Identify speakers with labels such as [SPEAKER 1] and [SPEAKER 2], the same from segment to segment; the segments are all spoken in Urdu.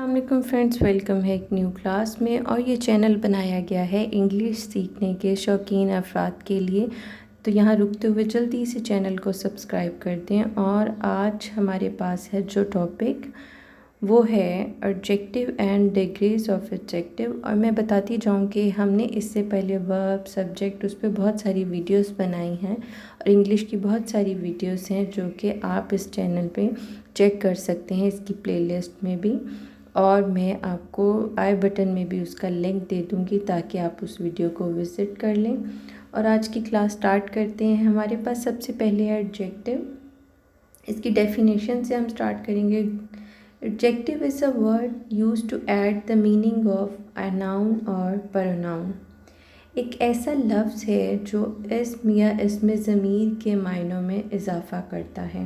[SPEAKER 1] السلام علیکم فرینڈس، ویلکم ہے ایک نیو کلاس میں. اور یہ چینل بنایا گیا ہے انگلش سیکھنے کے شوقین افراد کے لیے. تو یہاں رکتے ہوئے جلدی سے چینل کو سبسکرائب کر دیں. اور آج ہمارے پاس ہے جو ٹاپک وہ ہے adjective and degrees of adjective. اور میں بتاتی جاؤں کہ ہم نے اس سے پہلے ورب سبجیکٹ اس پہ بہت ساری ویڈیوز بنائی ہیں اور انگلش کی بہت ساری ویڈیوز ہیں جو کہ آپ اس چینل پہ چیک کر سکتے ہیں اس کی پلے لسٹ میں بھی. اور میں آپ کو آئی بٹن میں بھی اس کا لنک دے دوں گی تاکہ آپ اس ویڈیو کو وزٹ کر لیں. اور آج کی کلاس سٹارٹ کرتے ہیں. ہمارے پاس سب سے پہلے ہے ایڈجیکٹیو. اس کی ڈیفینیشن سے ہم سٹارٹ کریں گے. Adjective is a word use to add the meaning of a noun اور پروناؤن. ایک ایسا لفظ ہے جو اسم یا اسم ضمیر کے معنوں میں اضافہ کرتا ہے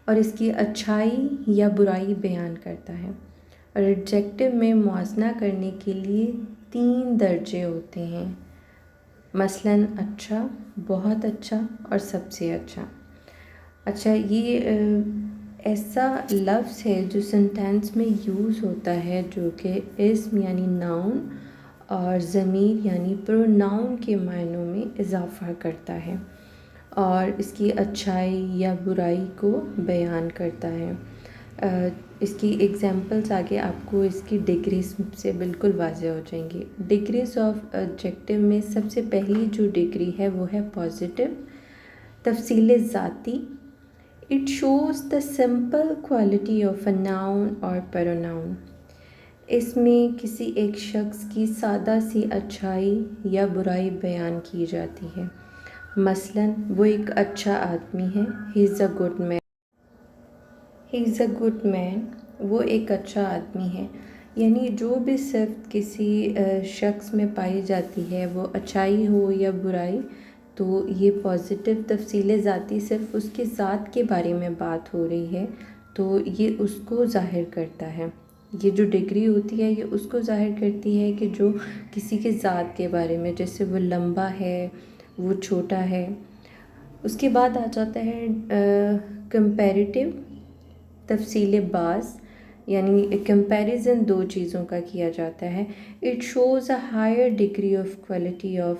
[SPEAKER 1] اور اس کی اچھائی یا برائی بیان کرتا ہے. اور ایڈجیکٹیو میں موازنہ کرنے کے لیے 3 درجے ہوتے ہیں، مثلاً اچھا، بہت اچھا اور سب سے اچھا. اچھا، یہ ایسا لفظ ہے جو سینٹینس میں یوز ہوتا ہے جو کہ اسم یعنی ناؤن اور ضمیر یعنی پروناؤن کے معنوں میں اضافہ کرتا ہے اور اس کی اچھائی یا برائی کو بیان کرتا ہے. اس کی ایگزامپلس آگے آپ کو اس کی ڈگریز سے بالکل واضح ہو جائیں گی. ڈگریز آف ایڈجیکٹیو میں سب سے پہلی جو ڈگری ہے وہ ہے پازیٹیو، تفصیل ذاتی. It shows the simple quality of a noun اور پروناؤن. اس میں کسی ایک شخص کی سادہ سی اچھائی یا برائی بیان کی جاتی ہے. مثلاً وہ ایک اچھا آدمی ہے، ہی از a good main. He is a good مین، وہ ایک اچھا آدمی ہے. یعنی جو بھی صرف کسی شخص میں پائی جاتی ہے وہ اچھائی ہو یا برائی، تو یہ پازیٹیو تفصیل ذاتی صرف اس کے ذات کے بارے میں بات ہو رہی ہے تو یہ اس کو ظاہر کرتا ہے. یہ جو ڈگری ہوتی ہے یہ اس کو ظاہر کرتی ہے کہ جو کسی کے ذات کے بارے میں، جیسے وہ لمبا ہے، وہ چھوٹا ہے. اس کے بعد آ جاتا ہے کمپیریٹیو، تفصیل بعض، یعنی کمپیریزن 2 چیزوں کا کیا جاتا ہے. It shows a higher degree of quality of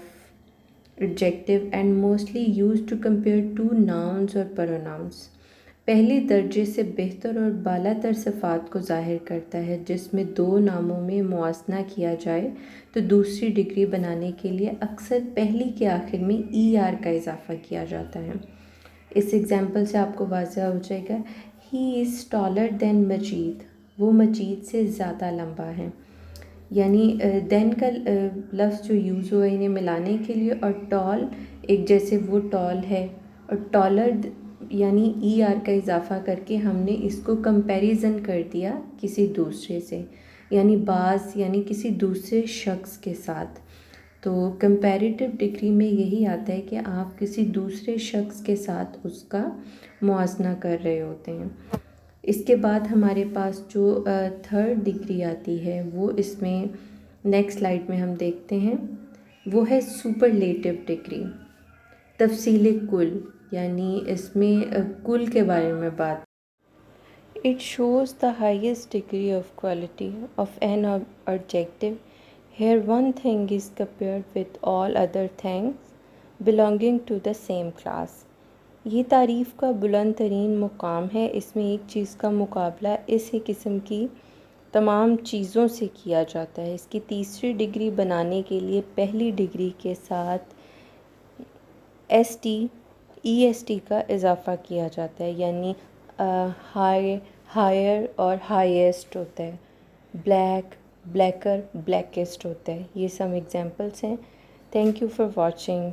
[SPEAKER 1] adjective and mostly use to compare 2 nouns اور پروناؤنس. پہلے درجے سے بہتر اور بالا تر صفات کو ظاہر کرتا ہے جس میں 2 ناموں میں موازنہ کیا جائے تو دوسری ڈگری بنانے کے لیے اکثر پہلی کے آخر میں ای آر کا اضافہ کیا جاتا ہے. اس ایگزامپل سے آپ کو واضح ہو جائے گا. ہی از ٹالر دین مجید، وہ مجید سے زیادہ لمبا ہے. یعنی دین کا لفظ جو یوز ہوا انہیں ملانے کے لیے، اور ٹال ایک جیسے وہ ٹال ہے، اور ٹالر یعنی ای آر کا اضافہ کر کے ہم نے اس کو کمپیریزن کر دیا کسی دوسرے سے، یعنی بعض یعنی کسی دوسرے شخص کے ساتھ. تو کمپیریٹیو ڈگری میں یہی آتا ہے کہ آپ کسی دوسرے شخص کے ساتھ اس کا موازنہ کر رہے ہوتے ہیں. اس کے بعد ہمارے پاس جو 3rd ڈگری آتی ہے وہ اس میں نیکسٹ سلائیڈ میں ہم دیکھتے ہیں، وہ ہے سپرلیٹیو ڈگری، تفصیل کل، یعنی اس میں کل کے بارے میں بات. It shows the highest degree of quality of an adjective. Here one thing is compared with all other things belonging to the same class. یہ تعریف کا بلند ترین مقام ہے. اس میں ایک چیز کا مقابلہ اسی قسم کی تمام چیزوں سے کیا جاتا ہے. اس کی تیسری ڈگری بنانے کے لیے پہلی ڈگری کے ساتھ ای ایس ٹی کا اضافہ کیا جاتا ہے، یعنی ہائر اور ہائیسٹ ہوتا ہے، بلیک بلیکر بلیکسٹ ہوتا ہے. یہ سم ایگزامپلس ہیں. Thank you for watching.